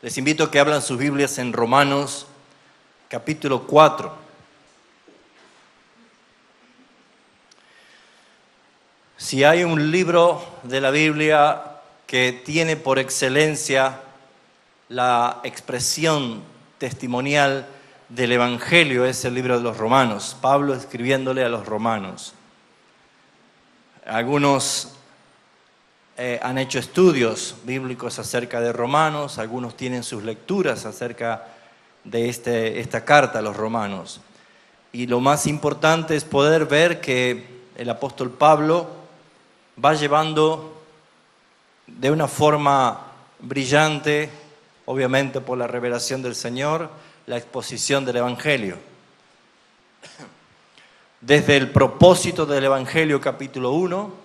Les invito a que abran sus Biblias en Romanos capítulo 4. Si hay un libro de la Biblia que tiene por excelencia la expresión testimonial del Evangelio, es el libro de los Romanos. Pablo escribiéndole a los romanos. Algunos han hecho estudios bíblicos acerca de Romanos, algunos tienen sus lecturas acerca de esta carta a los romanos. Y lo más importante es poder ver que el apóstol Pablo va llevando de una forma brillante, obviamente por la revelación del Señor, la exposición del Evangelio. Desde el propósito del Evangelio capítulo 1,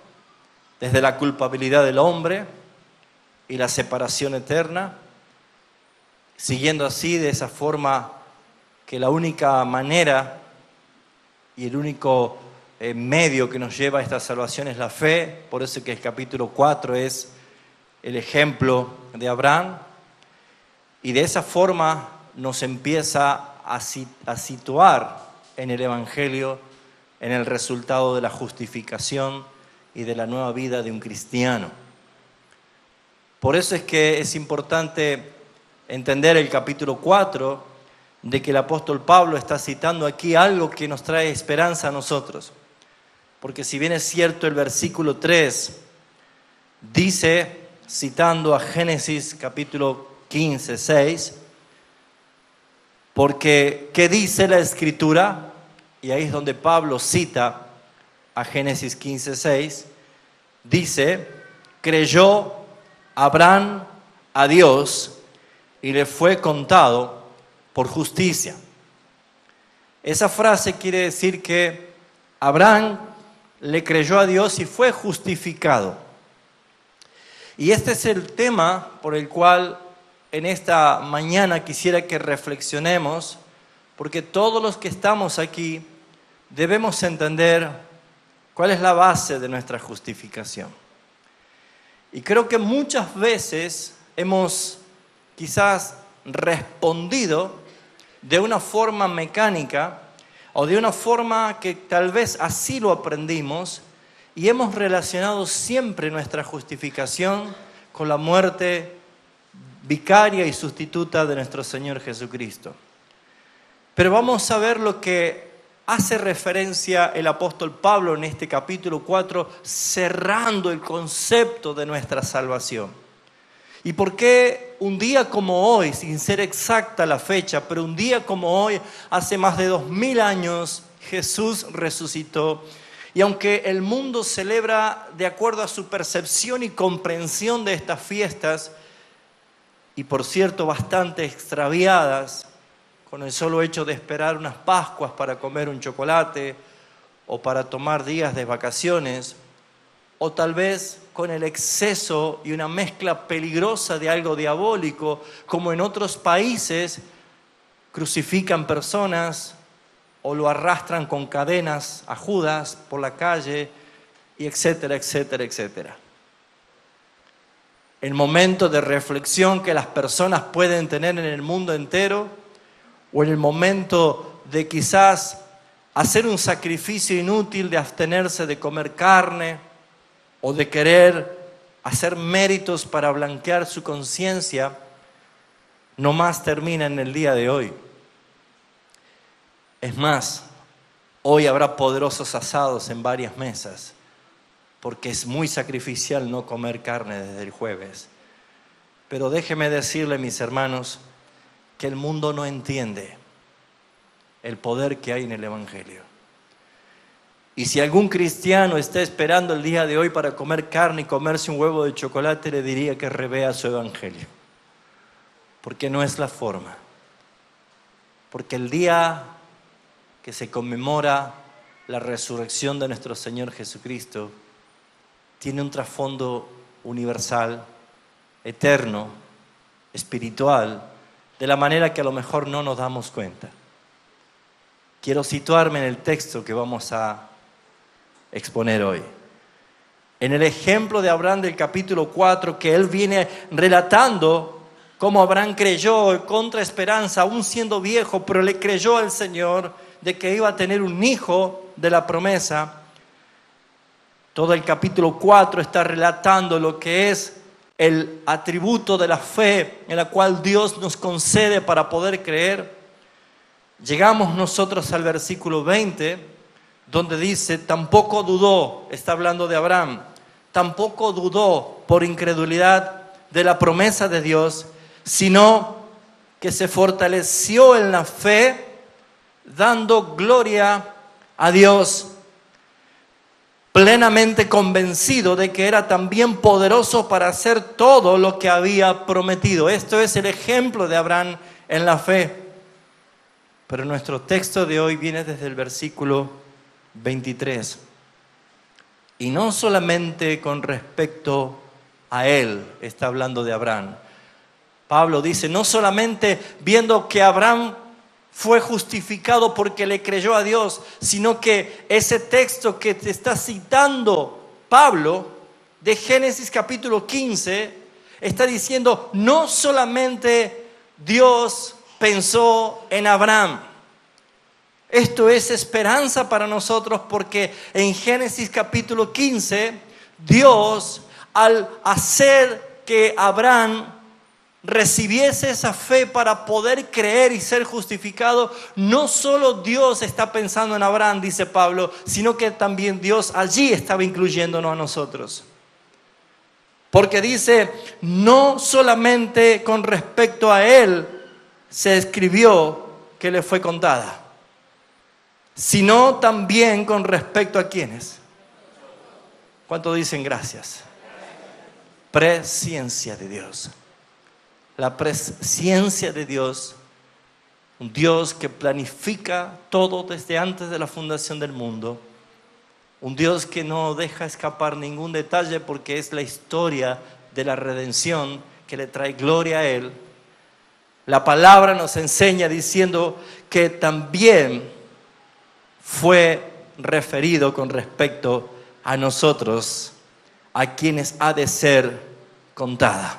desde la culpabilidad del hombre y la separación eterna, siguiendo así de esa forma que la única manera y el único medio que nos lleva a esta salvación es la fe. Por eso que el capítulo 4 es el ejemplo de Abraham. Y de esa forma nos empieza a situar en el Evangelio, en el resultado de la justificación y de la nueva vida de un cristiano. Por eso es que es importante entender el capítulo 4, de que el apóstol Pablo está citando aquí algo que nos trae esperanza a nosotros. Porque si bien es cierto el versículo 3 dice, citando a Génesis capítulo 15, 6, porque ¿qué dice la Escritura? Y ahí es donde Pablo cita a Génesis 15, 6, dice, creyó Abraham a Dios y le fue contado por justicia. Esa frase quiere decir que Abraham le creyó a Dios y fue justificado. Y este es el tema por el cual en esta mañana quisiera que reflexionemos, porque todos los que estamos aquí debemos entender cuál es la base de nuestra justificación. Y creo que muchas veces hemos quizás respondido de una forma mecánica o de una forma que tal vez así lo aprendimos y hemos relacionado siempre nuestra justificación con la muerte vicaria y sustituta de nuestro Señor Jesucristo. Pero vamos a ver lo que hace referencia el apóstol Pablo en este capítulo 4, cerrando el concepto de nuestra salvación. ¿Y por qué un día como hoy, sin ser exacta la fecha, pero un día como hoy, hace más de 2000 años, Jesús resucitó? Y aunque el mundo celebra de acuerdo a su percepción y comprensión de estas fiestas, y por cierto bastante extraviadas, con el solo hecho de esperar unas Pascuas para comer un chocolate o para tomar días de vacaciones, o tal vez con el exceso y una mezcla peligrosa de algo diabólico, como en otros países crucifican personas o lo arrastran con cadenas a Judas por la calle, y etcétera, etcétera, etcétera. El momento de reflexión que las personas pueden tener en el mundo entero, o en el momento de quizás hacer un sacrificio inútil de abstenerse de comer carne o de querer hacer méritos para blanquear su conciencia, no más termina en el día de hoy. Es más, hoy habrá poderosos asados en varias mesas, porque es muy sacrificial no comer carne desde el jueves. Pero déjeme decirle, mis hermanos, que el mundo no entiende el poder que hay en el Evangelio. Y si algún cristiano está esperando el día de hoy para comer carne y comerse un huevo de chocolate, le diría que revea su Evangelio, porque no es la forma. Porque el día que se conmemora la resurrección de nuestro Señor Jesucristo tiene un trasfondo universal, eterno, espiritual, de la manera que a lo mejor no nos damos cuenta. Quiero situarme en el texto que vamos a exponer hoy. En el ejemplo de Abraham del capítulo 4, que él viene relatando Como Abraham creyó contra esperanza, aún siendo viejo, pero le creyó al Señor de que iba a tener un hijo de la promesa. Todo el capítulo 4 está relatando lo que es el atributo de la fe en la cual Dios nos concede para poder creer. Llegamos nosotros al versículo 20, donde dice, tampoco dudó, está hablando de Abraham, tampoco dudó por incredulidad de la promesa de Dios, sino que se fortaleció en la fe, dando gloria a Dios, plenamente convencido de que era también poderoso para hacer todo lo que había prometido. Esto es el ejemplo de Abraham en la fe. Pero nuestro texto de hoy viene desde el versículo 23. Y no solamente con respecto a él está hablando de Abraham. Pablo dice, no solamente viendo que Abraham fue justificado porque le creyó a Dios, sino que ese texto que te está citando Pablo de Génesis capítulo 15 está diciendo, no solamente Dios pensó en Abraham. Esto es esperanza para nosotros porque en Génesis capítulo 15, Dios, al hacer que Abraham recibiese esa fe para poder creer y ser justificado, no solo Dios está pensando en Abraham, dice Pablo, sino que también Dios allí estaba incluyéndonos a nosotros. Porque dice, no solamente con respecto a él se escribió que le fue contada, sino también con respecto a ¿quiénes? ¿Cuánto dicen gracias? Presciencia de Dios. La presciencia de Dios, un Dios que planifica todo desde antes de la fundación del mundo, un Dios que no deja escapar ningún detalle porque es la historia de la redención que le trae gloria a Él. La palabra nos enseña diciendo que también fue referido con respecto a nosotros, a quienes ha de ser contada.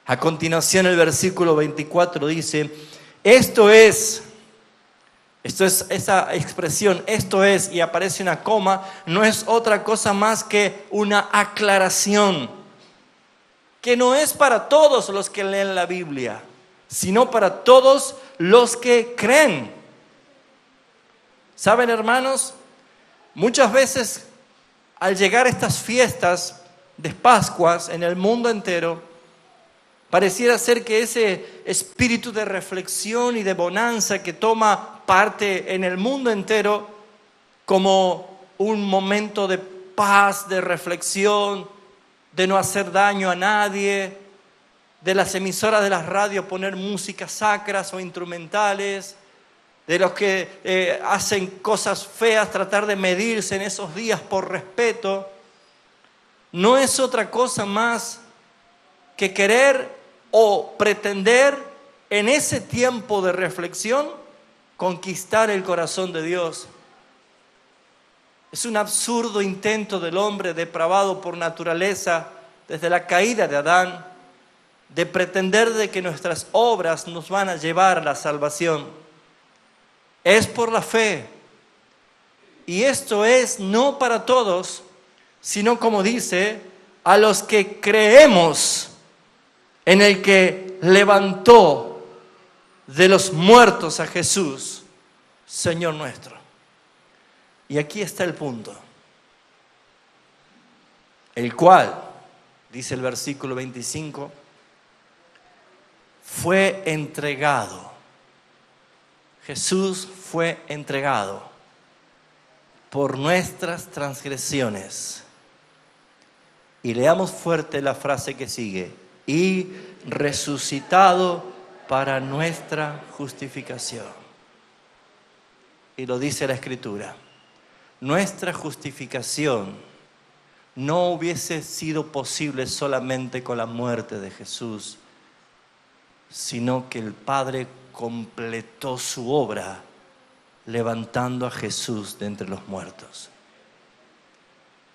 A continuación el versículo 24 dice, esto es esa expresión, esto es, y aparece una coma, no es otra cosa más que una aclaración, que no es para todos los que leen la Biblia, sino para todos los que creen. ¿Saben, hermanos? Muchas veces al llegar a estas fiestas de Pascuas en el mundo entero, pareciera ser que ese espíritu de reflexión y de bonanza que toma parte en el mundo entero como un momento de paz, de reflexión, de no hacer daño a nadie, de las emisoras de las radios poner músicas sacras o instrumentales, de los que hacen cosas feas, tratar de medirse en esos días por respeto, no es otra cosa más que querer o pretender en ese tiempo de reflexión conquistar el corazón de Dios. Es un absurdo intento del hombre depravado por naturaleza desde la caída de Adán de pretender de que nuestras obras nos van a llevar a la salvación. Es por la fe. Y esto es no para todos, sino como dice, a los que creemos en el que levantó de los muertos a Jesús, Señor nuestro. Y aquí está el punto, el cual, dice el versículo 25, fue entregado. Jesús fue entregado por nuestras transgresiones. Y leamos fuerte la frase que sigue. Y resucitado para nuestra justificación. Y lo dice la Escritura. Nuestra justificación no hubiese sido posible solamente con la muerte de Jesús, sino que el Padre completó su obra levantando a Jesús de entre los muertos.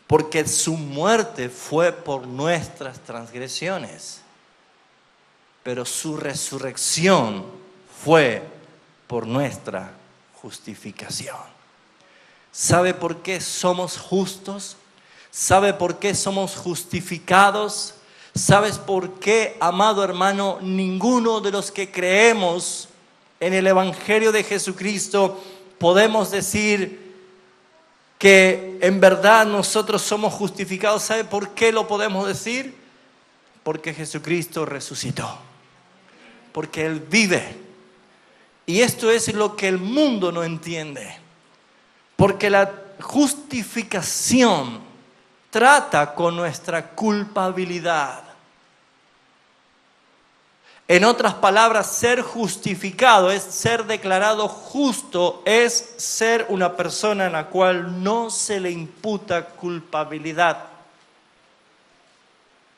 Porque su muerte fue por nuestras transgresiones. pero su resurrección fue por nuestra justificación. ¿Sabe por qué somos justos? ¿Sabe por qué somos justificados? ¿Sabes por qué, amado hermano, ninguno de los que creemos en el Evangelio de Jesucristo podemos decir que en verdad nosotros somos justificados? ¿Sabe por qué lo podemos decir? Porque Jesucristo resucitó. Porque Él vive. Y esto es lo que el mundo no entiende. Porque la justificación trata con nuestra culpabilidad. En otras palabras, ser justificado es ser declarado justo, es ser una persona en la cual no se le imputa culpabilidad.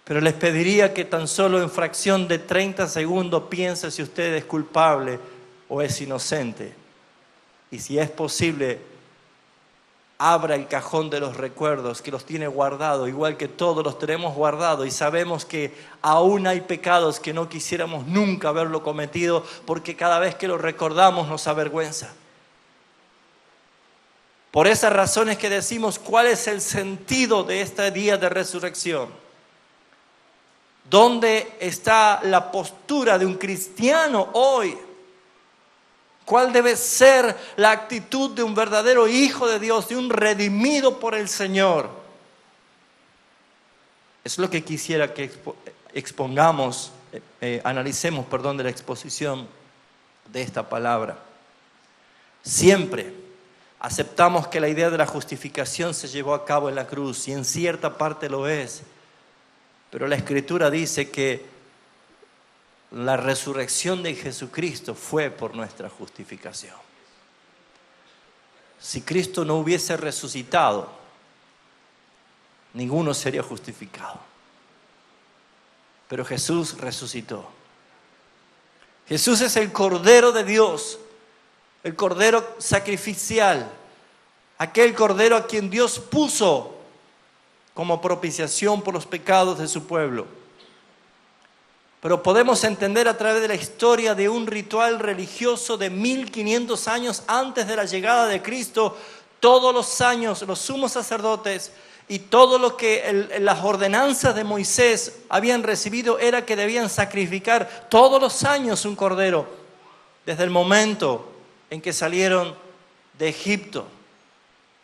Pero les pediría que tan solo en fracción de 30 segundos piense si usted es culpable o es inocente. Y si es posible, abra el cajón de los recuerdos que los tiene guardados, igual que todos los tenemos guardados, y sabemos que aún hay pecados que no quisiéramos nunca haberlo cometido, porque cada vez que lo recordamos nos avergüenza. Por esas razones que decimos, ¿cuál es el sentido de este día de resurrección? ¿Dónde está la postura de un cristiano hoy? ¿Cuál debe ser la actitud de un verdadero hijo de Dios, de un redimido por el Señor? Es lo que quisiera que analicemos de la exposición de esta palabra. Siempre aceptamos que la idea de la justificación se llevó a cabo en la cruz, y en cierta parte lo es. Pero la Escritura dice que la resurrección de Jesucristo fue por nuestra justificación. Si Cristo no hubiese resucitado, ninguno sería justificado. Pero Jesús resucitó. Jesús es el Cordero de Dios, el Cordero sacrificial, aquel Cordero a quien Dios puso como propiciación por los pecados de su pueblo. Pero podemos entender a través de la historia de un ritual religioso de 1500 años antes de la llegada de Cristo. Todos los años los sumos sacerdotes y todo lo que las ordenanzas de Moisés habían recibido era que debían sacrificar todos los años un cordero, desde el momento en que salieron de Egipto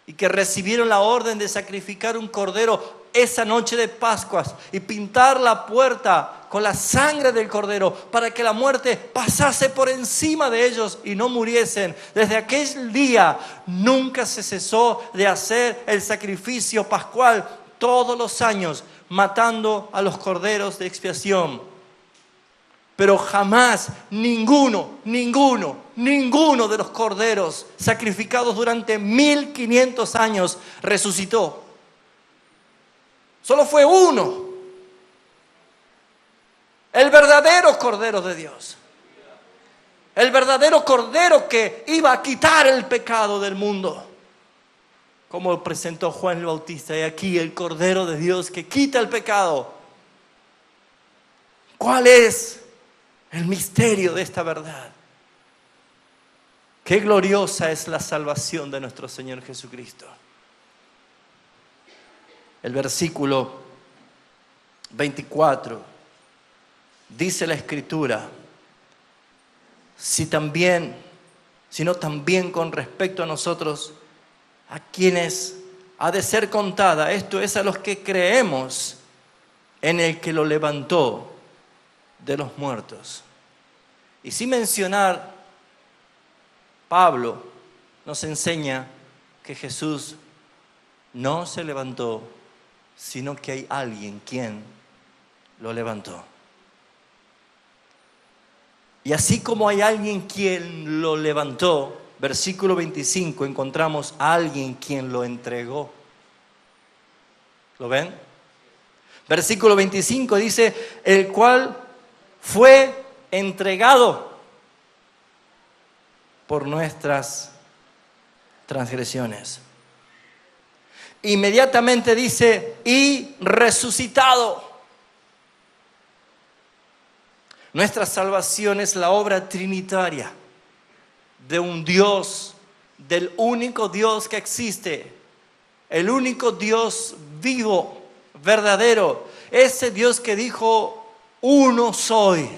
y que recibieron la orden de sacrificar un cordero esa noche de Pascuas y pintar la puerta con la sangre del cordero para que la muerte pasase por encima de ellos y no muriesen. Desde aquel día nunca se cesó de hacer el sacrificio pascual todos los años, matando a los corderos de expiación. Pero jamás ninguno de los corderos sacrificados durante 1500 años resucitó. Solo fue uno, el verdadero Cordero de Dios, el verdadero Cordero que iba a quitar el pecado del mundo, como presentó Juan el Bautista. Y aquí el Cordero de Dios que quita el pecado. ¿Cuál es el misterio de esta verdad? Qué gloriosa es la salvación de nuestro Señor Jesucristo. El versículo 24 dice la Escritura, sino también con respecto a nosotros, a quienes ha de ser contada, esto es a los que creemos en el que lo levantó de los muertos. Y sin mencionar, Pablo nos enseña que Jesús no se levantó, sino que hay alguien quien lo levantó. Y así como hay alguien quien lo levantó, versículo 25, encontramos a alguien quien lo entregó. ¿Lo ven? Versículo 25 dice, el cual fue entregado por nuestras transgresiones. Inmediatamente dice, y resucitado Nuestra salvación es la obra trinitaria de un Dios, del único Dios que existe, el único Dios vivo, verdadero, ese Dios que dijo, uno soy,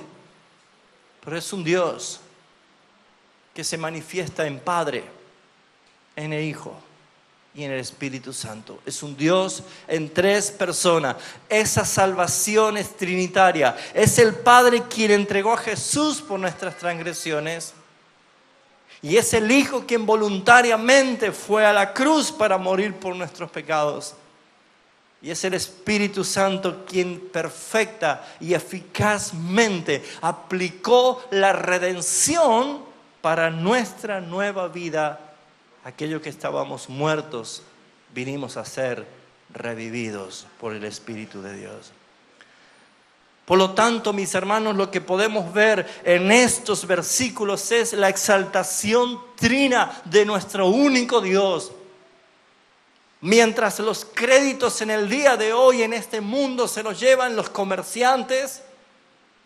pero es un Dios que se manifiesta en Padre, en el Hijo y en el Espíritu Santo. Es un Dios en tres personas. Esa salvación es trinitaria. Es el Padre quien entregó a Jesús por nuestras transgresiones. Y es el Hijo quien voluntariamente fue a la cruz para morir por nuestros pecados. Y es el Espíritu Santo quien perfecta y eficazmente aplicó la redención para nuestra nueva vida. Aquello que estábamos muertos, vinimos a ser revividos por el Espíritu de Dios. Por lo tanto, mis hermanos, lo que podemos ver en estos versículos es la exaltación trina de nuestro único Dios. Mientras los créditos en el día de hoy en este mundo se los llevan los comerciantes,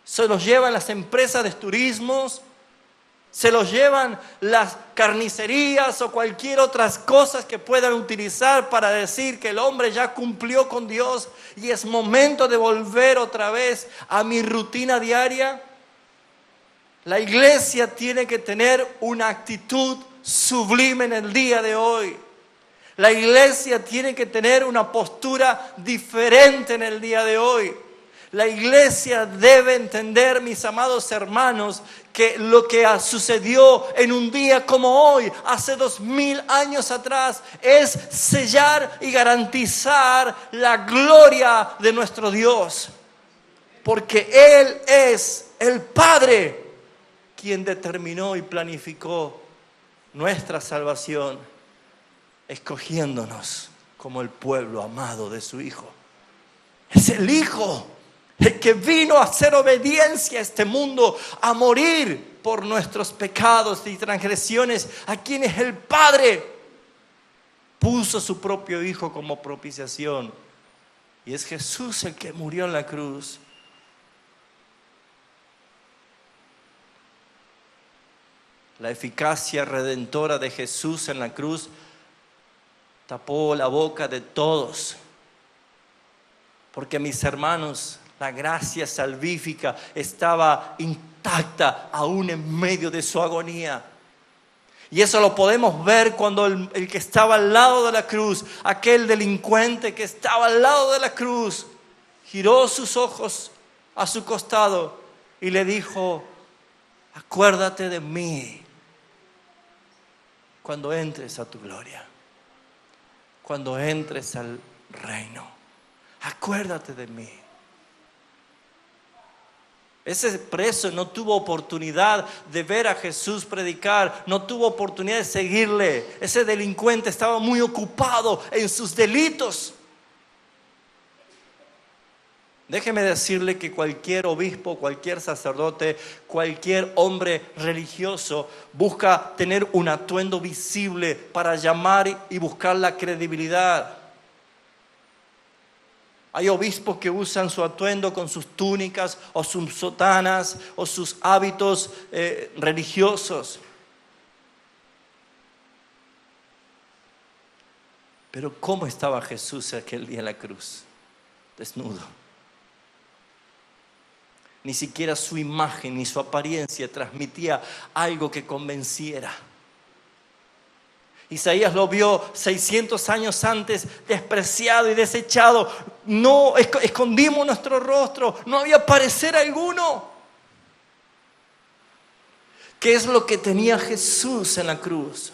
se los llevan las empresas de turismos, se los llevan las carnicerías o cualquier otras cosas que puedan utilizar para decir que el hombre ya cumplió con Dios y es momento de volver otra vez a mi rutina diaria. La iglesia tiene que tener una actitud sublime en el día de hoy. La iglesia tiene que tener una postura diferente en el día de hoy. La iglesia debe entender, mis amados hermanos, que lo que sucedió en un día como hoy, hace 2000 años atrás, es sellar y garantizar la gloria de nuestro Dios. Porque Él es el Padre quien determinó y planificó nuestra salvación, escogiéndonos como el pueblo amado de su Hijo. Es el Hijo el que vino a hacer obediencia a este mundo, a morir por nuestros pecados y transgresiones, a quienes el Padre puso su propio Hijo como propiciación. Y es Jesús el que murió en la cruz. La eficacia redentora de Jesús en la cruz tapó la boca de todos. Porque, mis hermanos, la gracia salvífica estaba intacta aún en medio de su agonía. Y eso lo podemos ver cuando el que estaba al lado de la cruz, aquel delincuente que estaba al lado de la cruz, giró sus ojos a su costado y le dijo: acuérdate de mí cuando entres a tu gloria, cuando entres al reino. Acuérdate de mí. Ese preso no tuvo oportunidad de ver a Jesús predicar, no tuvo oportunidad de seguirle. Ese delincuente estaba muy ocupado en sus delitos. Déjeme decirle que cualquier obispo, cualquier sacerdote, cualquier hombre religioso busca tener un atuendo visible para llamar y buscar la credibilidad. Hay obispos que usan su atuendo con sus túnicas o sus sotanas o sus hábitos religiosos. Pero ¿cómo estaba Jesús aquel día en la cruz? Desnudo. Ni siquiera su imagen ni su apariencia transmitía algo que convenciera. Isaías lo vio 600 años antes, despreciado y desechado. No escondimos nuestro rostro, no había parecer alguno. ¿Qué es lo que tenía Jesús en la cruz?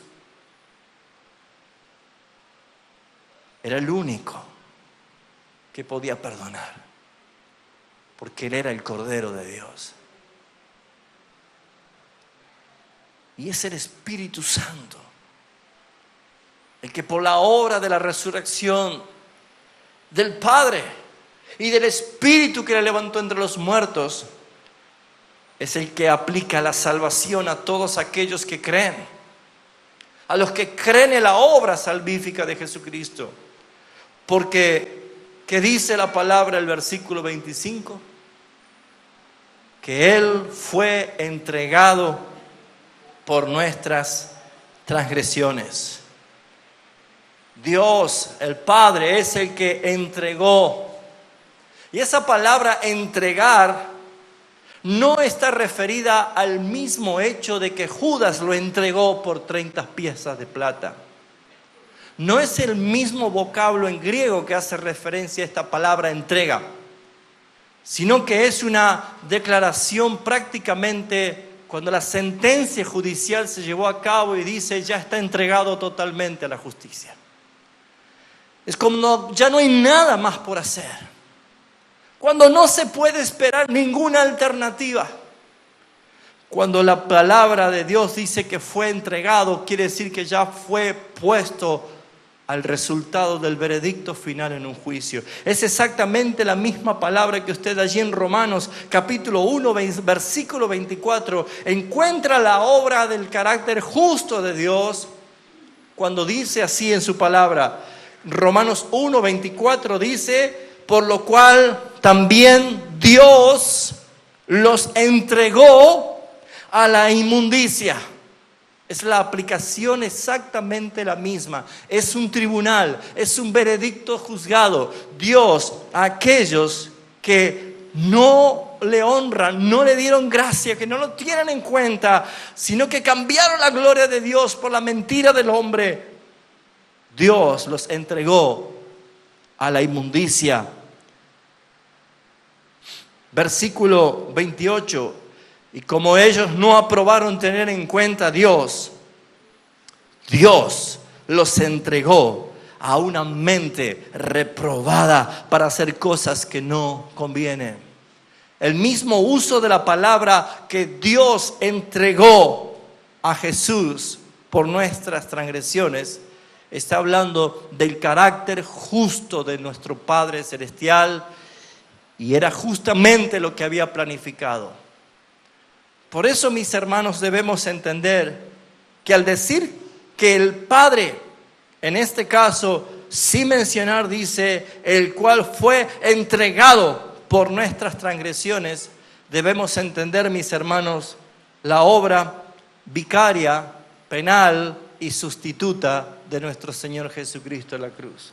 Era el único que podía perdonar, porque Él era el Cordero de Dios. Y es el Espíritu Santo el que por la obra de la resurrección del Padre y del Espíritu que le levantó entre los muertos, es el que aplica la salvación a todos aquellos que creen, a los que creen en la obra salvífica de Jesucristo. Porque, ¿qué dice la palabra, el versículo 25? que Él fue entregado por nuestras transgresiones. Dios, el Padre, es el que entregó. Y esa palabra entregar no está referida al mismo hecho de que Judas lo entregó por 30 piezas de plata. No es el mismo vocablo en griego que hace referencia a esta palabra entrega, sino que es una declaración prácticamente cuando la sentencia judicial se llevó a cabo y dice ya está entregado totalmente a la justicia. Es como ya no hay nada más por hacer. Cuando no se puede esperar ninguna alternativa. Cuando la palabra de Dios dice que fue entregado, quiere decir que ya fue puesto al resultado del veredicto final en un juicio. Es exactamente la misma palabra que usted allí en Romanos capítulo 1, versículo 24, encuentra la obra del carácter justo de Dios cuando dice así en su palabra. Romanos 1, 24 dice, por lo cual también Dios los entregó a la inmundicia. Es la aplicación exactamente la misma. Es un tribunal, es un veredicto juzgado. Dios, a aquellos que no le honran, no le dieron gracia, que no lo tienen en cuenta, sino que cambiaron la gloria de Dios por la mentira del hombre, Dios los entregó a la inmundicia. Versículo 28. Y como ellos no aprobaron tener en cuenta a Dios, Dios los entregó a una mente reprobada para hacer cosas que no convienen. El mismo uso de la palabra que Dios entregó a Jesús por nuestras transgresiones está hablando del carácter justo de nuestro Padre Celestial, y era justamente lo que había planificado. Por eso, mis hermanos, debemos entender que al decir que el Padre, en este caso, sin mencionar, dice, el cual fue entregado por nuestras transgresiones, debemos entender, mis hermanos, la obra vicaria, penal y sustituta de nuestro Señor Jesucristo en la cruz.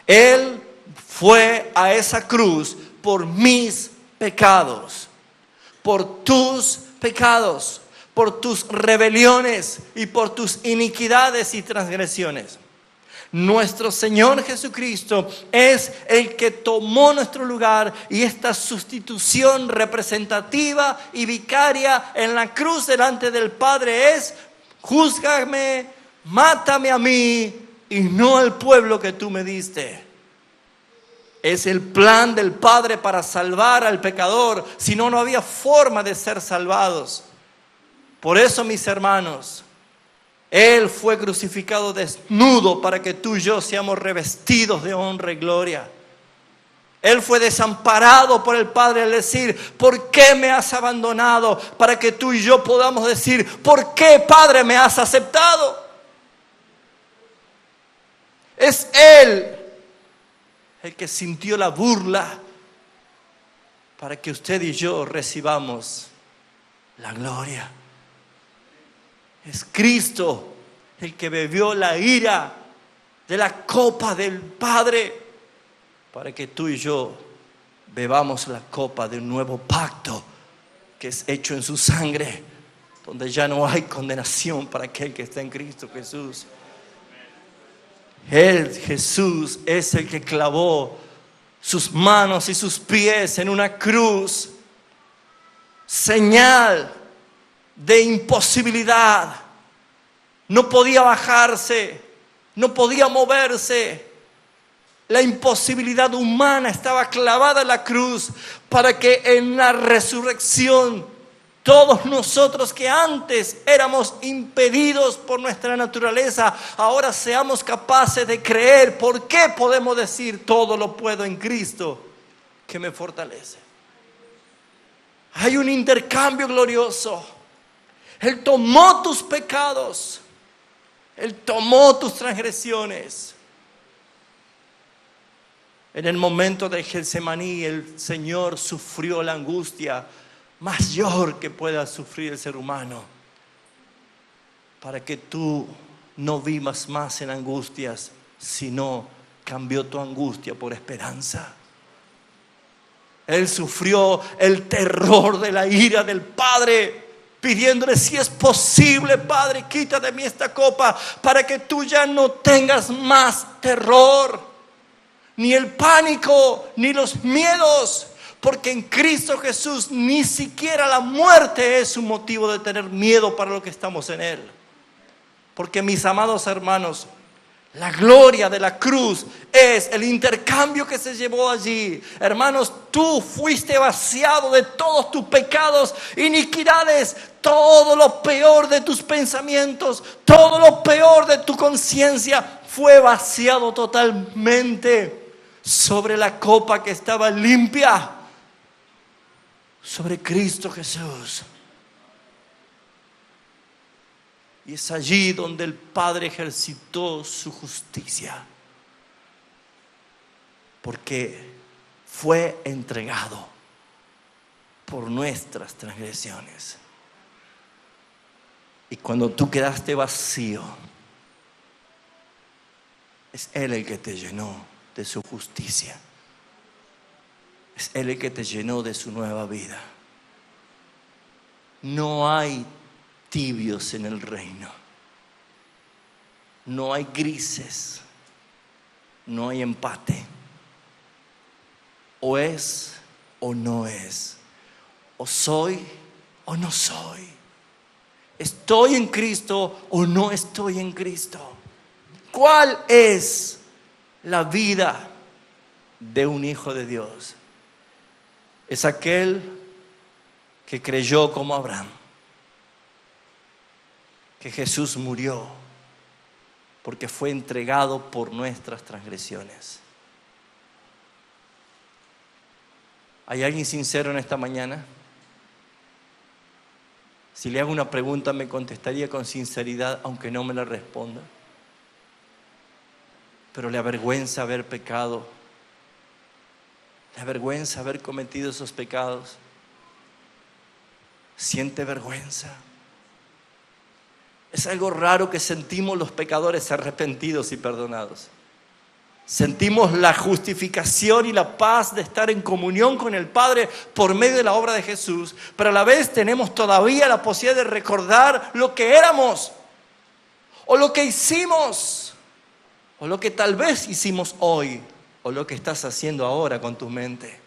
Él fue a esa cruz por mis pecados, por tus pecados, por tus rebeliones y por tus iniquidades y transgresiones. Nuestro Señor Jesucristo es el que tomó nuestro lugar, y esta sustitución representativa y vicaria en la cruz delante del Padre es: júzgame, mátame a mí y no al pueblo que tú me diste. Es el plan del Padre para salvar al pecador, si no, no había forma de ser salvados. Por eso, mis hermanos, Él fue crucificado desnudo para que tú y yo seamos revestidos de honra y gloria. Él fue desamparado por el Padre al decir: ¿por qué me has abandonado? Para que tú y yo podamos decir: ¿por qué, Padre, me has aceptado? Es Él el que sintió la burla para que usted y yo recibamos la gloria. Es Cristo el que bebió la ira de la copa del Padre para que tú y yo bebamos la copa de un nuevo pacto que es hecho en su sangre, donde ya no hay condenación para aquel que está en Cristo Jesús. Él, Jesús, es el que clavó sus manos y sus pies en una cruz, señal de imposibilidad. No podía bajarse, no podía moverse. La imposibilidad humana estaba clavada en la cruz para que en la resurrección todos nosotros que antes éramos impedidos por nuestra naturaleza, ahora seamos capaces de creer. ¿Por qué podemos decir: todo lo puedo en Cristo que me fortalece? Hay un intercambio glorioso. Él tomó tus pecados, Él tomó tus transgresiones. En el momento de Getsemaní, el Señor sufrió la angustia mayor que pueda sufrir el ser humano, para que tú no vivas más en angustias, sino cambió tu angustia por esperanza. Él sufrió el terror de la ira del Padre, pidiéndole: si es posible, Padre, quita de mí esta copa, para que tú ya no tengas más terror, ni el pánico, ni los miedos. Porque en Cristo Jesús ni siquiera la muerte es un motivo de tener miedo para los que estamos en Él. Porque, mis amados hermanos, la gloria de la cruz es el intercambio que se llevó allí. Hermanos, tú fuiste vaciado de todos tus pecados, iniquidades, todo lo peor de tus pensamientos, todo lo peor de tu conciencia fue vaciado totalmente sobre la copa que estaba limpia, sobre Cristo Jesús. Y es allí donde el Padre ejercitó su justicia, porque fue entregado por nuestras transgresiones. Y cuando tú quedaste vacío, es Él el que te llenó de su justicia. Es Él el que te llenó de su nueva vida. No hay tibios en el reino. No hay grises. No hay empate. O es o no es. O soy o no soy. ¿Estoy en Cristo o no estoy en Cristo? ¿Cuál es la vida de un hijo de Dios? Es aquel que creyó como Abraham, que Jesús murió porque fue entregado por nuestras transgresiones. ¿Hay alguien sincero en esta mañana? Si le hago una pregunta, me contestaría con sinceridad, aunque no me la responda. Pero le avergüenza haber pecado. Le avergüenza haber cometido esos pecados. Siente vergüenza. Es algo raro que sentimos los pecadores arrepentidos y perdonados. Sentimos la justificación y la paz de estar en comunión con el Padre por medio de la obra de Jesús, pero a la vez tenemos todavía la posibilidad de recordar lo que éramos, o lo que hicimos, o lo que tal vez hicimos hoy, o lo que estás haciendo ahora con tu mente.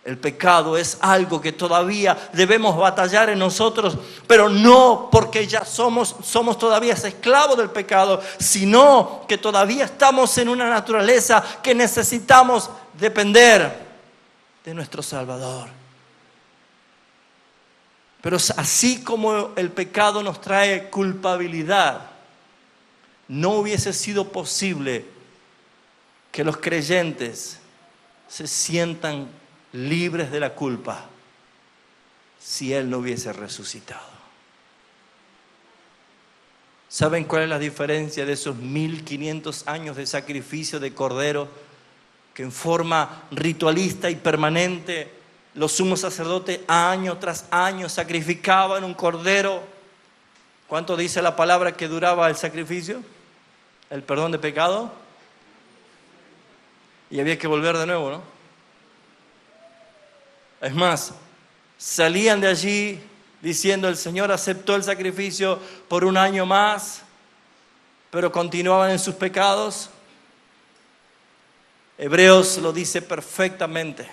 El pecado es algo que todavía debemos batallar en nosotros, pero no porque ya somos todavía esclavos del pecado, sino que todavía estamos en una naturaleza que necesitamos depender de nuestro Salvador. Pero así como el pecado nos trae culpabilidad, no hubiese sido posible que los creyentes se sientan libres de la culpa si Él no hubiese resucitado. ¿Saben cuál es la diferencia de esos 1500 años de sacrificio de cordero que en forma ritualista y permanente los sumos sacerdotes año tras año sacrificaban un cordero? ¿Cuánto dice la palabra que duraba el sacrificio? El perdón de pecado. Y había que volver de nuevo, ¿no? Es más, salían de allí diciendo: el Señor aceptó el sacrificio por un año más, pero continuaban en sus pecados. Hebreos lo dice perfectamente,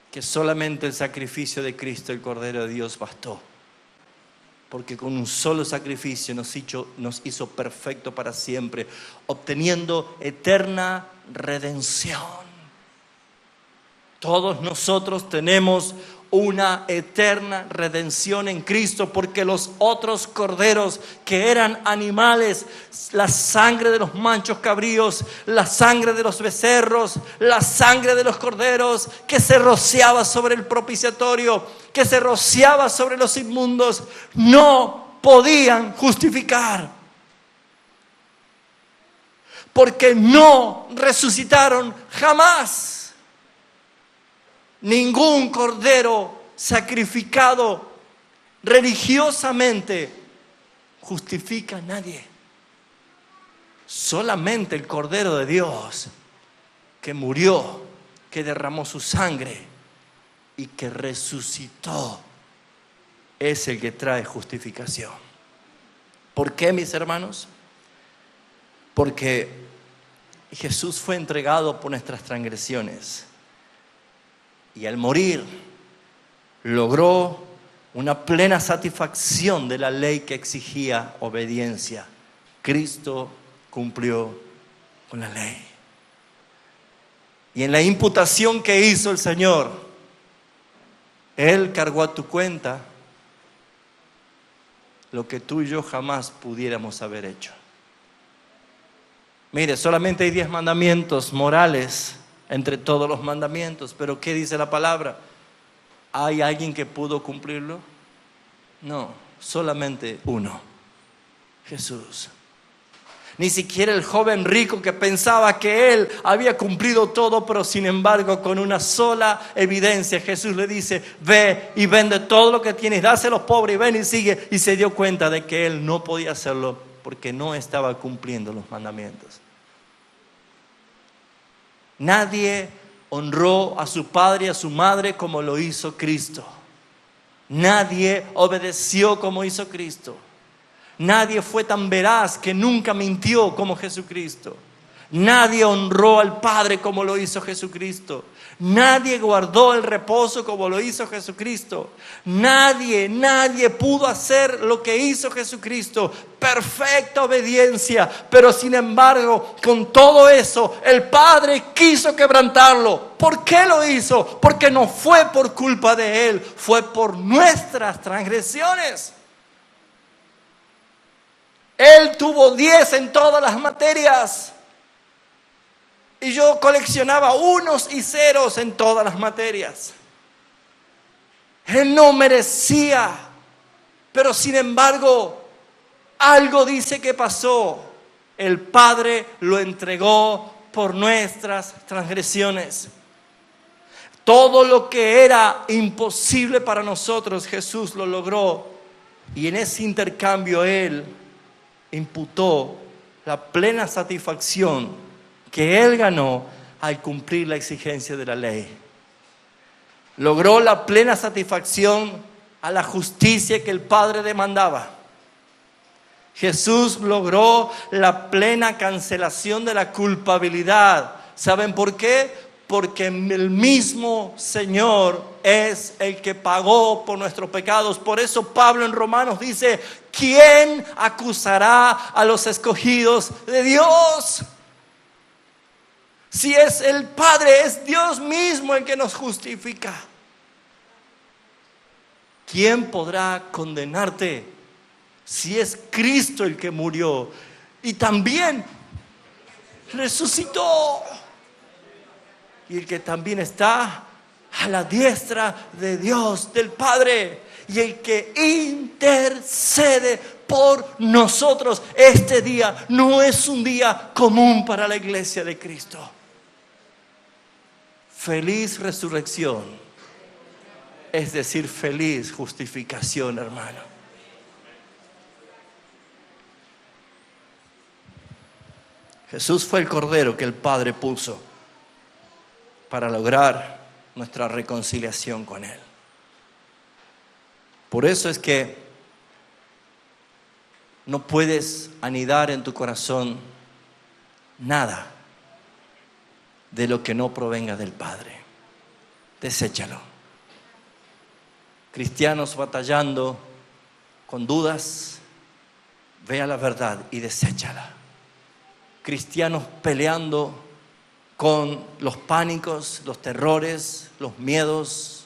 que solamente el sacrificio de Cristo, el Cordero de Dios, bastó. Porque con un solo sacrificio nos hizo perfecto para siempre, obteniendo eterna redención. Todos nosotros tenemos una eterna redención en Cristo, porque los otros corderos que eran animales, la sangre de los machos cabríos, la sangre de los becerros, la sangre de los corderos que se rociaba sobre el propiciatorio, que se rociaba sobre los inmundos, no podían justificar, porque no resucitaron jamás. Ningún cordero sacrificado religiosamente justifica a nadie. Solamente el Cordero de Dios que murió, que derramó su sangre y que resucitó es el que trae justificación. ¿Por qué, mis hermanos? Porque Jesús fue entregado por nuestras transgresiones y al morir logró una plena satisfacción de la ley que exigía obediencia. Cristo cumplió con la ley. Y en la imputación que hizo el Señor, Él cargó a tu cuenta lo que tú y yo jamás pudiéramos haber hecho. Mire, solamente hay 10 mandamientos morales entre todos los mandamientos, pero ¿qué dice la palabra? ¿Hay alguien que pudo cumplirlo? No, solamente uno, Jesús. Ni siquiera el joven rico que pensaba que él había cumplido todo, pero sin embargo con una sola evidencia Jesús le dice: ve y vende todo lo que tienes, dáselo a los pobres y ven y sigue. Y se dio cuenta de que él no podía hacerlo porque no estaba cumpliendo los mandamientos. Nadie honró a su padre y a su madre como lo hizo Cristo. Nadie obedeció como hizo Cristo. Nadie fue tan veraz que nunca mintió como Jesucristo. Nadie honró al Padre como lo hizo Jesucristo. Nadie guardó el reposo como lo hizo Jesucristo. Nadie pudo hacer lo que hizo Jesucristo. Perfecta obediencia. Pero sin embargo, con todo eso, el Padre quiso quebrantarlo. ¿Por qué lo hizo? Porque no fue por culpa de Él, fue por nuestras transgresiones. Él tuvo 10 en todas las materias. Y yo coleccionaba unos y ceros en todas las materias. Él no merecía. Pero sin embargo, algo dice que pasó. El Padre lo entregó por nuestras transgresiones. Todo lo que era imposible para nosotros, Jesús lo logró. Y en ese intercambio Él imputó la plena satisfacción que Él ganó al cumplir la exigencia de la ley. Logró la plena satisfacción a la justicia que el Padre demandaba. Jesús logró la plena cancelación de la culpabilidad. ¿Saben por qué? Porque el mismo Señor es el que pagó por nuestros pecados. Por eso Pablo en Romanos dice: ¿quién acusará a los escogidos de Dios? Si es el Padre, es Dios mismo el que nos justifica. ¿Quién podrá condenarte si es Cristo el que murió y también resucitó? Y el que también está a la diestra de Dios, del Padre, y el que intercede por nosotros. Este día no es un día común para la iglesia de Cristo. Feliz resurrección, es decir, feliz justificación, hermano. Jesús fue el Cordero que el Padre puso para lograr nuestra reconciliación con Él. Por eso es que no puedes anidar en tu corazón nada de lo que no provenga del Padre. Deséchalo. Cristianos batallando con dudas, vea la verdad y deséchala. Cristianos peleando con los pánicos, los terrores, los miedos,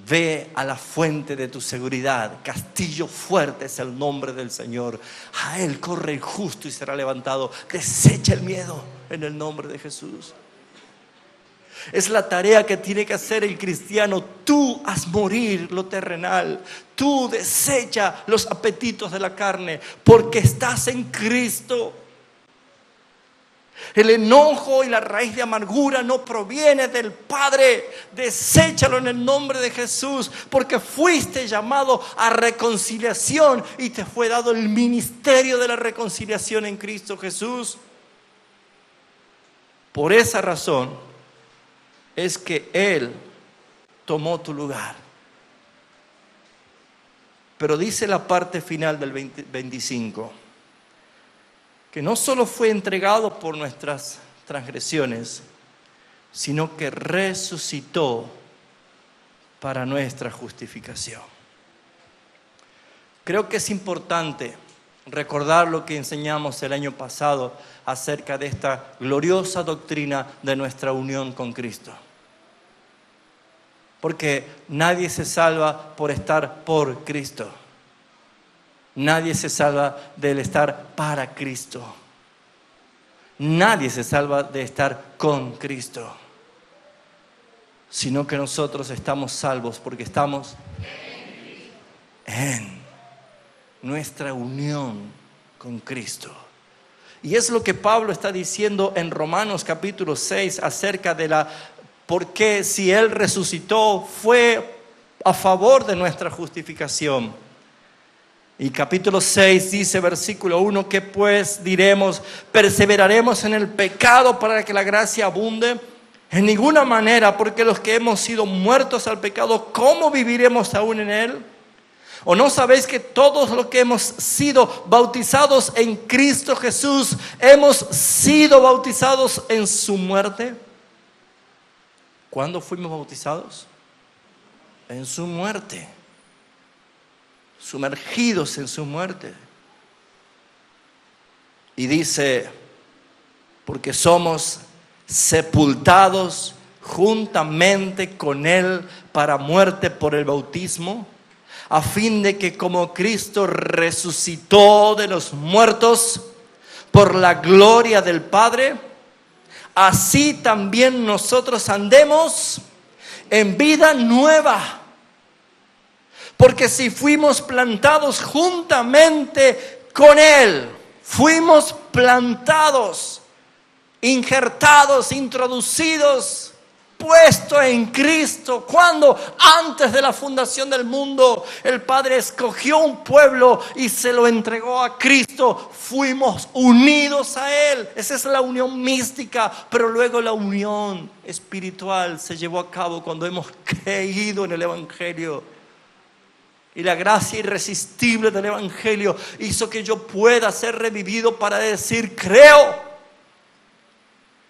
ve a la fuente de tu seguridad. Castillo fuerte es el nombre del Señor. A Él corre el justo y será levantado. Desecha el miedo en el nombre de Jesús. Es la tarea que tiene que hacer el cristiano. Tú haz morir lo terrenal. Tú desecha los apetitos de la carne, porque estás en Cristo. El enojo y la raíz de amargura no proviene del Padre. Deséchalo en el nombre de Jesús, porque fuiste llamado a reconciliación y te fue dado el ministerio de la reconciliación en Cristo Jesús. Por esa razón es que Él tomó tu lugar. Pero dice la parte final del 25, que no solo fue entregado por nuestras transgresiones, sino que resucitó para nuestra justificación. Creo que es importante recordar lo que enseñamos el año pasado acerca de esta gloriosa doctrina de nuestra unión con Cristo. Porque nadie se salva por estar por Cristo. Nadie se salva del estar para Cristo. Nadie se salva de estar con Cristo. Sino que nosotros estamos salvos porque estamos en nuestra unión con Cristo. Y es lo que Pablo está diciendo en Romanos capítulo 6 acerca de por qué si Él resucitó fue a favor de nuestra justificación. Y capítulo 6 dice, versículo 1, ¿qué pues diremos? ¿Perseveraremos en el pecado para que la gracia abunde? En ninguna manera, porque los que hemos sido muertos al pecado, ¿cómo viviremos aún en él? ¿O no sabéis que todos los que hemos sido bautizados en Cristo Jesús, hemos sido bautizados en su muerte? ¿Cuándo fuimos bautizados? En su muerte. Sumergidos en su muerte. Y dice, porque somos sepultados juntamente con Él para muerte por el bautismo, a fin de que como Cristo resucitó de los muertos por la gloria del Padre, así también nosotros andemos en vida nueva. Porque si fuimos plantados juntamente con Él, fuimos plantados, injertados, introducidos, puestos en Cristo. Cuando antes de la fundación del mundo, el Padre escogió un pueblo y se lo entregó a Cristo. Fuimos unidos a Él. Esa es la unión mística, pero luego la unión espiritual se llevó a cabo cuando hemos creído en el Evangelio. Y la gracia irresistible del Evangelio hizo que yo pueda ser revivido para decir, creo.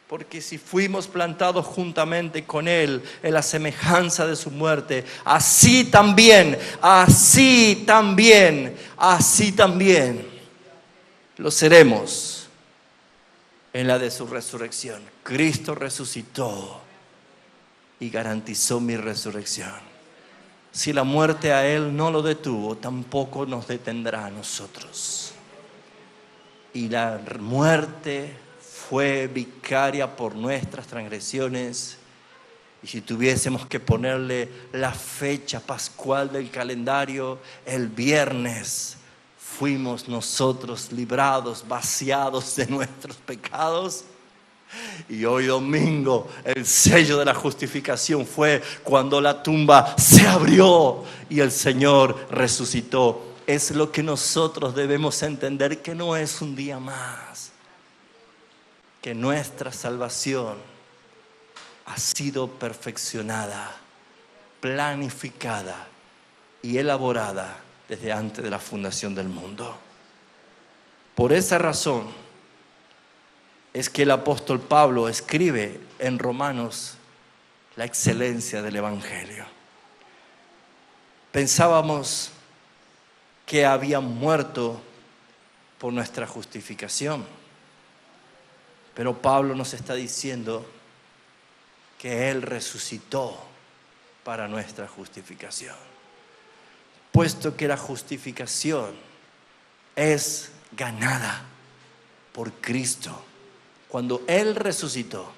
Porque si fuimos plantados juntamente con Él en la semejanza de su muerte, así también lo seremos en la de su resurrección. Cristo resucitó y garantizó mi resurrección. Si la muerte a Él no lo detuvo, tampoco nos detendrá a nosotros. Y la muerte fue vicaria por nuestras transgresiones. Y si tuviésemos que ponerle la fecha pascual del calendario, el viernes fuimos nosotros librados, vaciados de nuestros pecados. Y hoy domingo el sello de la justificación fue cuando la tumba se abrió y el Señor resucitó. Es lo que nosotros debemos entender, que no es un día más, que nuestra salvación ha sido perfeccionada, planificada y elaborada desde antes de la fundación del mundo. Por esa razón es que el apóstol Pablo escribe en Romanos la excelencia del Evangelio. Pensábamos que había muerto por nuestra justificación, pero Pablo nos está diciendo que Él resucitó para nuestra justificación. Puesto que la justificación es ganada por Cristo cuando Él resucitó.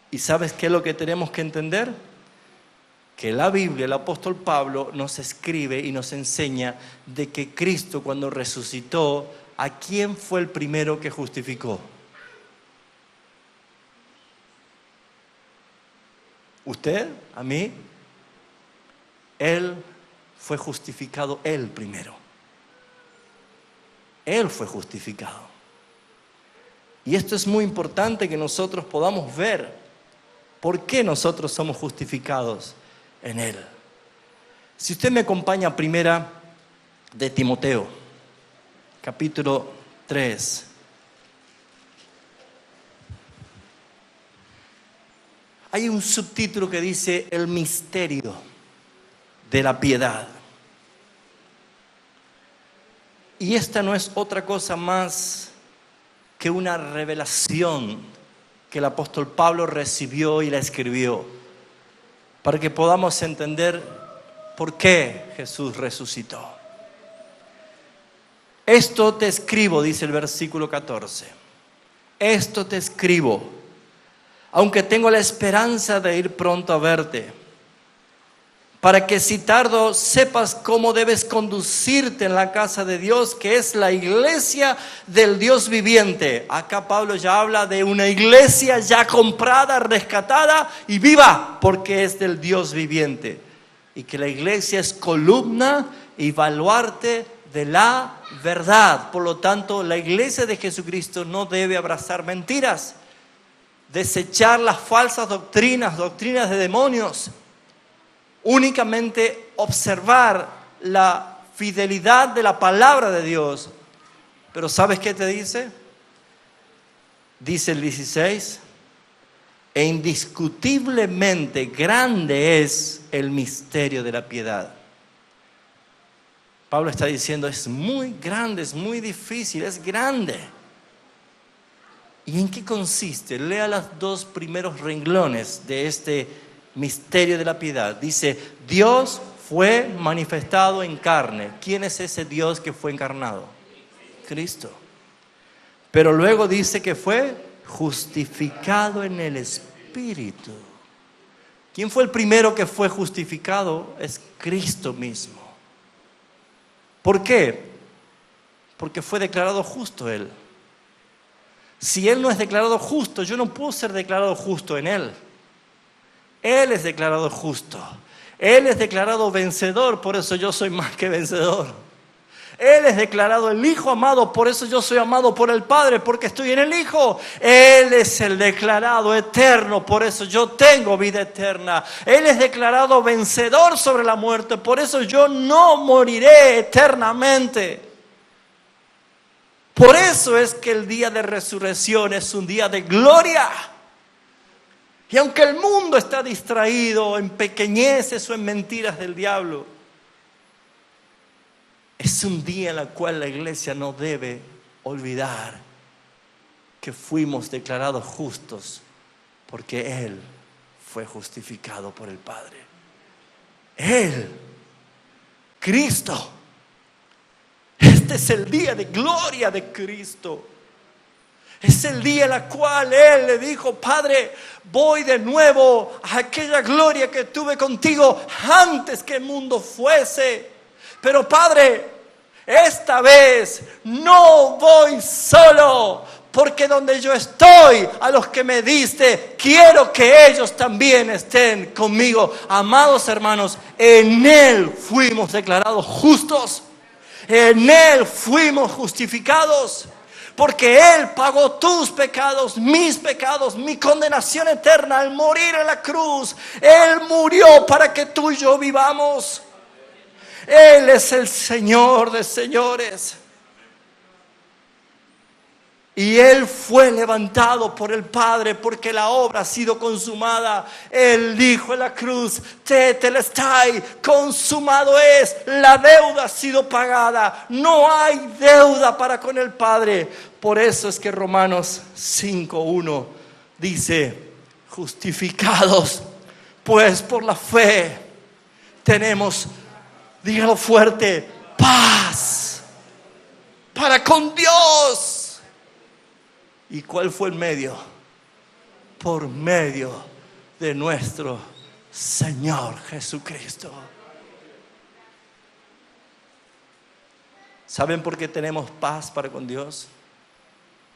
¿Y sabes qué es lo que tenemos que entender? Que la Biblia, el apóstol Pablo nos escribe y nos enseña de que Cristo, cuando resucitó, ¿a quién fue el primero que justificó? ¿Usted? ¿A mí? Él fue justificado él primero. Él fue justificado. Y esto es muy importante que nosotros podamos ver por qué nosotros somos justificados en Él. Si usted me acompaña a primera de Timoteo, capítulo 3. Hay un subtítulo que dice el misterio de la piedad. Y esta no es otra cosa más que una revelación que el apóstol Pablo recibió y la escribió para que podamos entender por qué Jesús resucitó. Esto te escribo, dice el versículo 14. Esto te escribo, aunque tengo la esperanza de ir pronto a verte, para que si tardo sepas cómo debes conducirte en la casa de Dios, que es la iglesia del Dios viviente. Acá Pablo ya habla de una iglesia ya comprada, rescatada y viva, porque es del Dios viviente. Y que la iglesia es columna y baluarte de la verdad. Por lo tanto, la iglesia de Jesucristo no debe abrazar mentiras, desechar las falsas doctrinas de demonios. Únicamente observar la fidelidad de la palabra de Dios. Pero ¿sabes qué te dice? Dice el 16, e indiscutiblemente grande es el misterio de la piedad. Pablo está diciendo, es muy grande, es muy difícil, es grande. ¿Y en qué consiste? Lea los 2 primeros renglones de este misterio de la piedad. Dice, Dios fue manifestado en carne. ¿Quién es ese Dios que fue encarnado? Cristo. Pero luego dice que fue justificado en el Espíritu. ¿Quién fue el primero que fue justificado? Es Cristo mismo. ¿Por qué? Porque fue declarado justo Él. Si Él no es declarado justo, yo no puedo ser declarado justo en Él. Él es declarado justo. Él es declarado vencedor, por eso yo soy más que vencedor. Él es declarado el Hijo amado, por eso yo soy amado por el Padre, porque estoy en el Hijo. Él es el declarado eterno, por eso yo tengo vida eterna. Él es declarado vencedor sobre la muerte, por eso yo no moriré eternamente. Por eso es que el día de resurrección es un día de gloria. Y aunque el mundo está distraído en pequeñeces o en mentiras del diablo, es un día en el cual la iglesia no debe olvidar que fuimos declarados justos porque Él fue justificado por el Padre. Él, Cristo. Este es el día de gloria de Cristo. Es el día en el cual Él le dijo, Padre, voy de nuevo a aquella gloria que tuve contigo antes que el mundo fuese. Pero Padre, esta vez no voy solo, porque donde yo estoy, a los que me diste, quiero que ellos también estén conmigo. Amados hermanos, en Él fuimos declarados justos. En Él fuimos justificados. Porque Él pagó tus pecados, mis pecados, mi condenación eterna al morir en la cruz. Él murió para que tú y yo vivamos. Él es el Señor de señores. Y Él fue levantado por el Padre porque la obra ha sido consumada. Él dijo en la cruz, tetelestai, consumado es, la deuda ha sido pagada. No hay deuda para con el Padre. Por eso es que Romanos 5:1 dice, justificados pues por la fe tenemos, dígalo fuerte, paz para con Dios. ¿Y cuál fue el medio? Por medio de nuestro Señor Jesucristo. ¿Saben por qué tenemos paz para con Dios?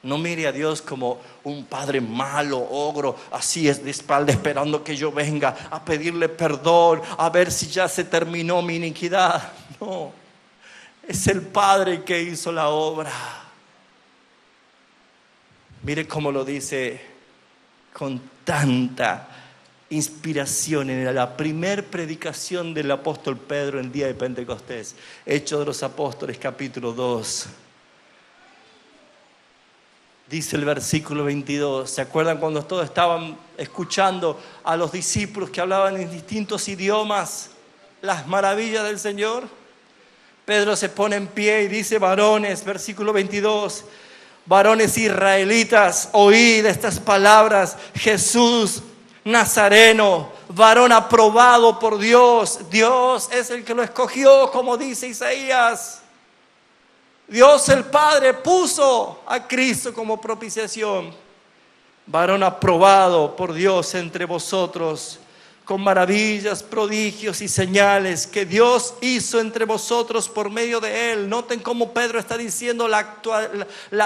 No mire a Dios como un padre malo, ogro, así es de espalda esperando que yo venga a pedirle perdón, a ver si ya se terminó mi iniquidad. No, es el Padre que hizo la obra. Mire cómo lo dice con tanta inspiración en la primer predicación del apóstol Pedro el día de Pentecostés. Hechos de los Apóstoles, capítulo 2. Dice el versículo 22. ¿Se acuerdan cuando todos estaban escuchando a los discípulos que hablaban en distintos idiomas las maravillas del Señor? Pedro se pone en pie y dice: varones, versículo 22, varones israelitas, oíd estas palabras. Jesús Nazareno, varón aprobado por Dios. Dios es el que lo escogió, como dice Isaías. Dios el Padre puso a Cristo como propiciación. Varón aprobado por Dios entre vosotros, con maravillas, prodigios y señales que Dios hizo entre vosotros por medio de Él. Noten cómo Pedro está diciendo la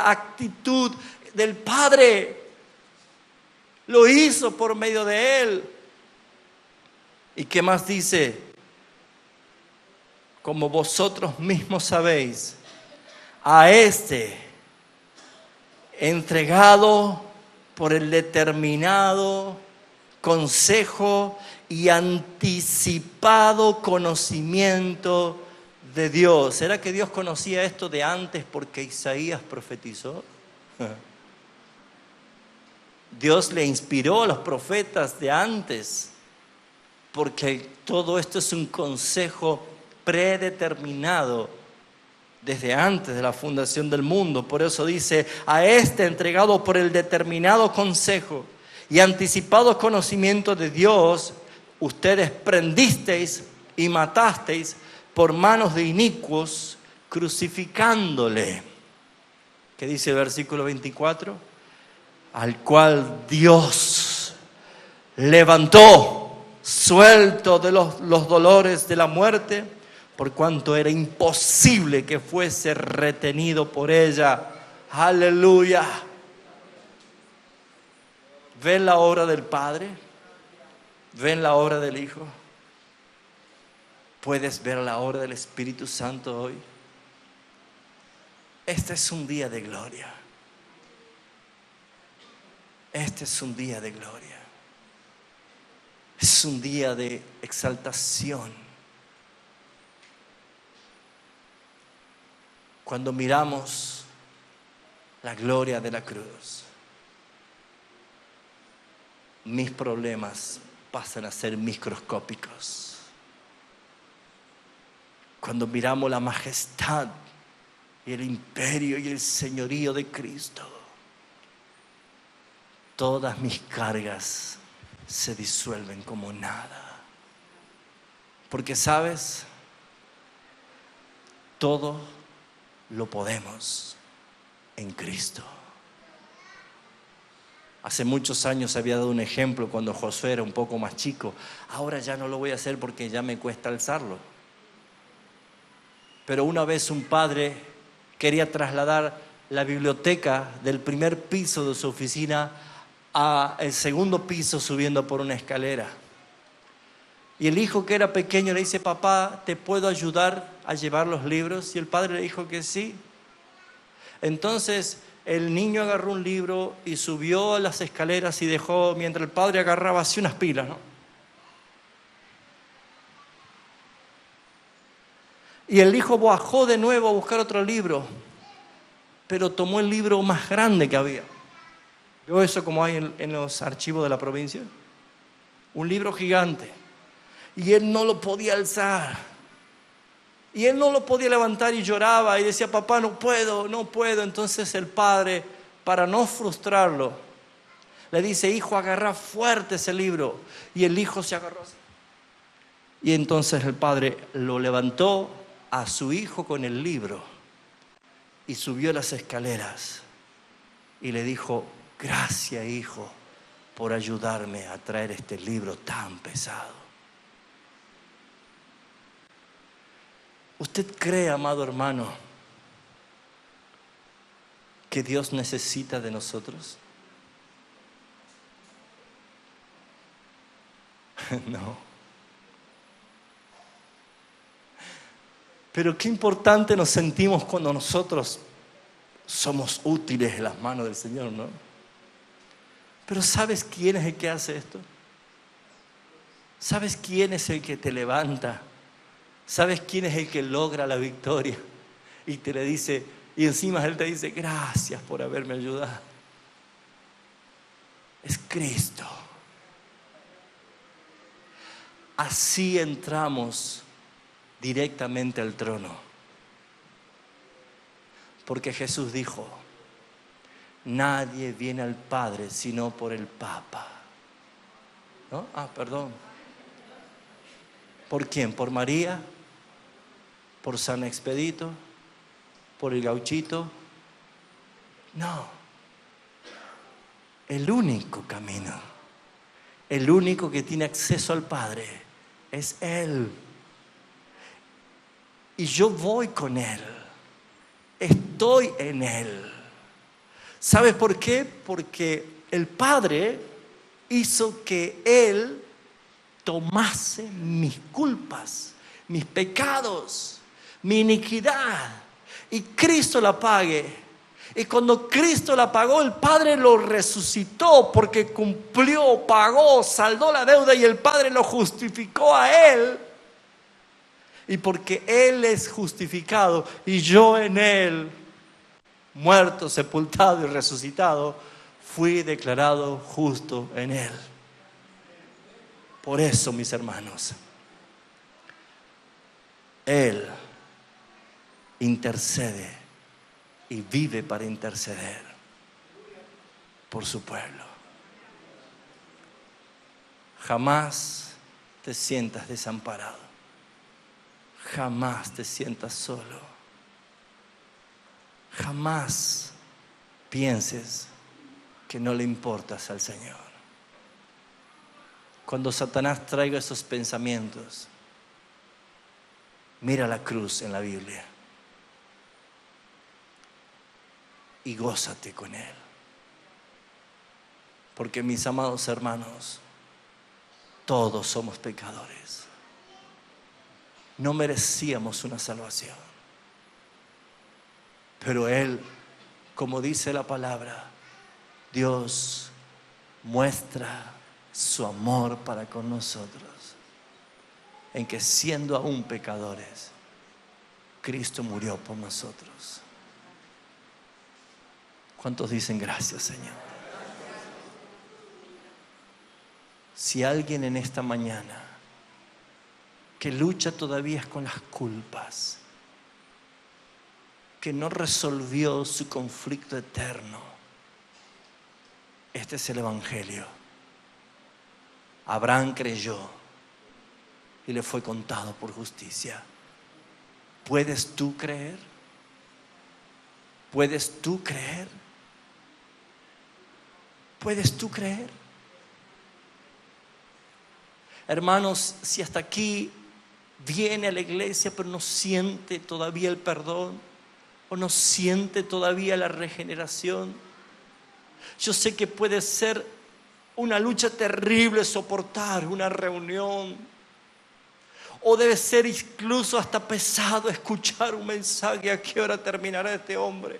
actitud del Padre. Lo hizo por medio de Él. ¿Y qué más dice? Como vosotros mismos sabéis, a este entregado por el determinado consejo y anticipado conocimiento de Dios. ¿Será que Dios conocía esto de antes porque Isaías profetizó? Dios le inspiró a los profetas de antes porque todo esto es un consejo predeterminado desde antes de la fundación del mundo. Por eso dice: a este entregado por el determinado consejo y anticipado conocimiento de Dios, ustedes prendisteis y matasteis por manos de inicuos, crucificándole. ¿Qué dice el versículo 24? Al cual Dios levantó, suelto de los dolores de la muerte, por cuanto era imposible que fuese retenido por ella. ¡Aleluya! ¿Ven la obra del Padre? ¿Ven la obra del Hijo? ¿Puedes ver la obra del Espíritu Santo hoy? Este es un día de gloria. Este es un día de gloria. Es un día de exaltación. Cuando miramos la gloria de la cruz, mis problemas pasan a ser microscópicos. Cuando miramos la majestad y el imperio y el señorío de Cristo, todas mis cargas se disuelven como nada. Porque, ¿sabes? Todo lo podemos en Cristo. Hace muchos años había dado un ejemplo cuando Josué era un poco más chico. Ahora ya no lo voy a hacer porque ya me cuesta alzarlo. Pero una vez un padre quería trasladar la biblioteca del primer piso de su oficina al segundo piso subiendo por una escalera. Y el hijo, que era pequeño, le dice: papá, ¿te puedo ayudar a llevar los libros? Y el padre le dijo que sí. Entonces el niño agarró un libro y subió a las escaleras y dejó, mientras el padre agarraba así unas pilas, ¿no? Y el hijo bajó de nuevo a buscar otro libro, pero tomó el libro más grande que había. ¿Vio eso como hay en los archivos de la provincia? Un libro gigante. Y él no lo podía alzar. Y él no lo podía levantar y lloraba y decía: papá, no puedo, no puedo. Entonces el padre, para no frustrarlo, le dice: hijo, agarra fuerte ese libro. Y el hijo se agarró así. Y entonces el padre lo levantó a su hijo con el libro y subió las escaleras y le dijo: gracias, hijo, por ayudarme a traer este libro tan pesado. ¿Usted cree, amado hermano, que que Dios necesita de nosotros? No. Pero qué importante nos sentimos cuando nosotros somos útiles en las manos del Señor, ¿no? Pero ¿sabes quién es el que hace esto? ¿Sabes quién es el que te levanta? ¿Sabes quién es el que logra la victoria? Y te le dice, y encima Él te dice, gracias por haberme ayudado. Es Cristo. Así entramos directamente al trono. Porque Jesús dijo, nadie viene al Padre sino por el Papa. ¿No? Perdón. ¿Por quién? ¿Por María? ¿Por San Expedito? ¿Por el gauchito? No. El único camino, el único que tiene acceso al Padre es Él. Y yo voy con Él. Estoy en Él. ¿Sabes por qué? Porque el Padre hizo que Él tomase mis culpas, mis pecados, mi iniquidad, y Cristo la pague. Y cuando Cristo la pagó, el Padre lo resucitó porque cumplió, pagó, saldó la deuda, y el Padre lo justificó a Él. Y porque Él es justificado y yo en Él, muerto, sepultado y resucitado, fui declarado justo en Él. Por eso, mis hermanos, Él intercede y vive para interceder por su pueblo. Jamás te sientas desamparado. Jamás te sientas solo. Jamás pienses que no le importas al Señor. Cuando Satanás traiga esos pensamientos, mira la cruz en la Biblia y gózate con Él. Porque, mis amados hermanos, todos somos pecadores. No merecíamos una salvación. Pero Él, como dice la palabra, Dios muestra su amor para con nosotros, en que siendo aún pecadores, Cristo murió por nosotros. ¿Cuántos dicen gracias, Señor? Si alguien en esta mañana que lucha todavía con las culpas, que no resolvió su conflicto eterno, este es el Evangelio. Abraham creyó y le fue contado por justicia. ¿Puedes tú creer? ¿Puedes tú creer? ¿Puedes tú creer? Hermanos, si hasta aquí viene a la iglesia pero no siente todavía el perdón, o no siente todavía la regeneración, yo sé que puede ser una lucha terrible soportar una reunión, o debe ser incluso hasta pesado escuchar un mensaje: ¿a qué hora terminará este hombre?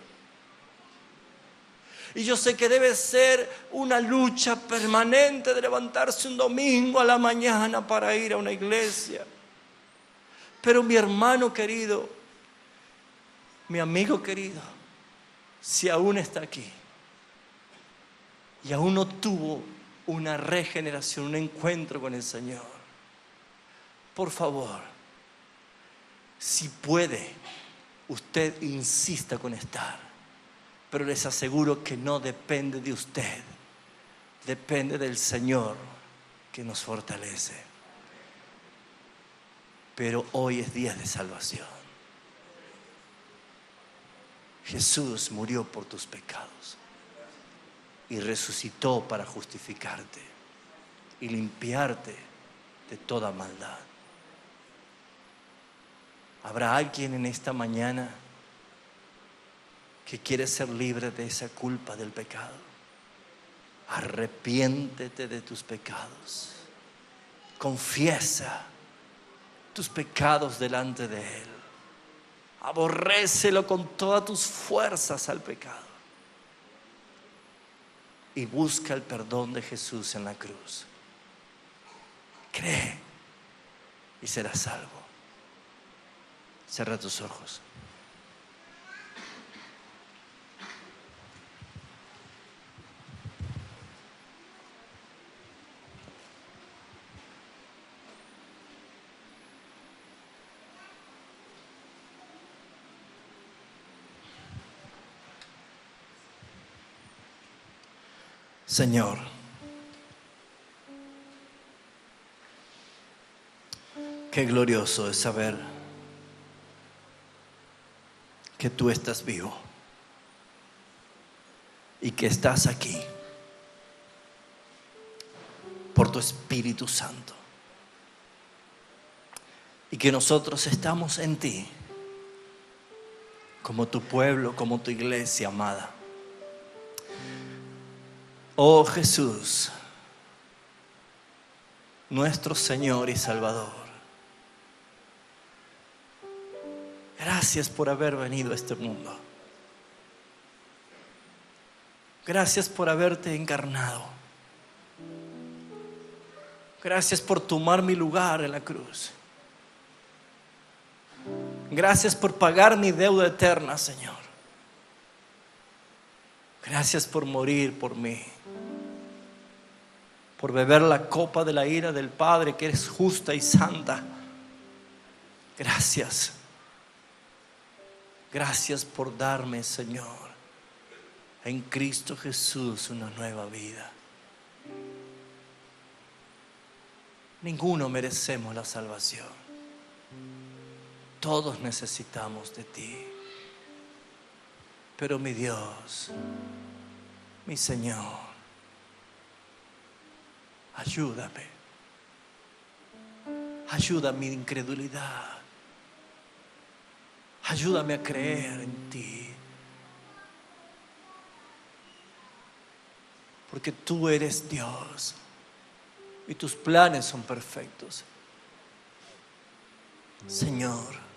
Y yo sé que debe ser una lucha permanente de levantarse un domingo a la mañana para ir a una iglesia. Pero mi hermano querido, mi amigo querido, si aún está aquí y aún no tuvo una regeneración, un encuentro con el Señor, por favor, si puede, usted insista con estar. Pero les aseguro que no depende de usted, depende del Señor que nos fortalece. Pero hoy es día de salvación. Jesús murió por tus pecados y resucitó para justificarte y limpiarte de toda maldad. ¿Habrá alguien en esta mañana que quieres ser libre de esa culpa del pecado. Arrepiéntete de tus pecados. Confiesa tus pecados delante de Él. Aborrécelo con todas tus fuerzas al pecado. Y busca el perdón de Jesús en la cruz. Cree y serás salvo. Cierra tus ojos. Señor, qué glorioso es saber que tú estás vivo y que estás aquí por tu Espíritu Santo y que nosotros estamos en ti como tu pueblo, como tu iglesia amada. Oh Jesús, nuestro Señor y Salvador, gracias por haber venido a este mundo. Gracias por haberte encarnado. Gracias por tomar mi lugar en la cruz. Gracias por pagar mi deuda eterna, Señor. Gracias por morir por mí, por beber la copa de la ira del Padre, que es justa y santa. Gracias. Gracias por darme, Señor, en Cristo Jesús una nueva vida. Ninguno merecemos la salvación. Todos necesitamos de ti. Pero mi Dios, mi Señor, ayúdame. Ayuda mi incredulidad. Ayúdame a creer en ti. Porque tú eres Dios y tus planes son perfectos. Señor,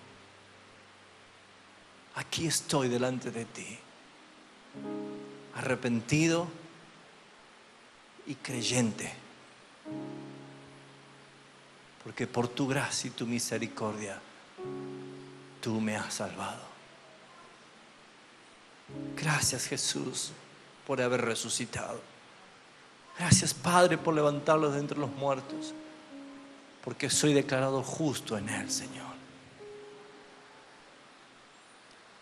aquí estoy delante de ti, arrepentido y creyente, porque por tu gracia y tu misericordia tú me has salvado. Gracias, Jesús, por haber resucitado. Gracias, Padre, por levantarlos de entre los muertos, porque soy declarado justo en Él, Señor.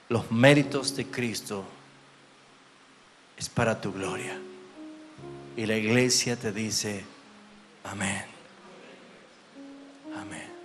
Los méritos de Cristo es para tu gloria. Y la iglesia te dice amén. Amén.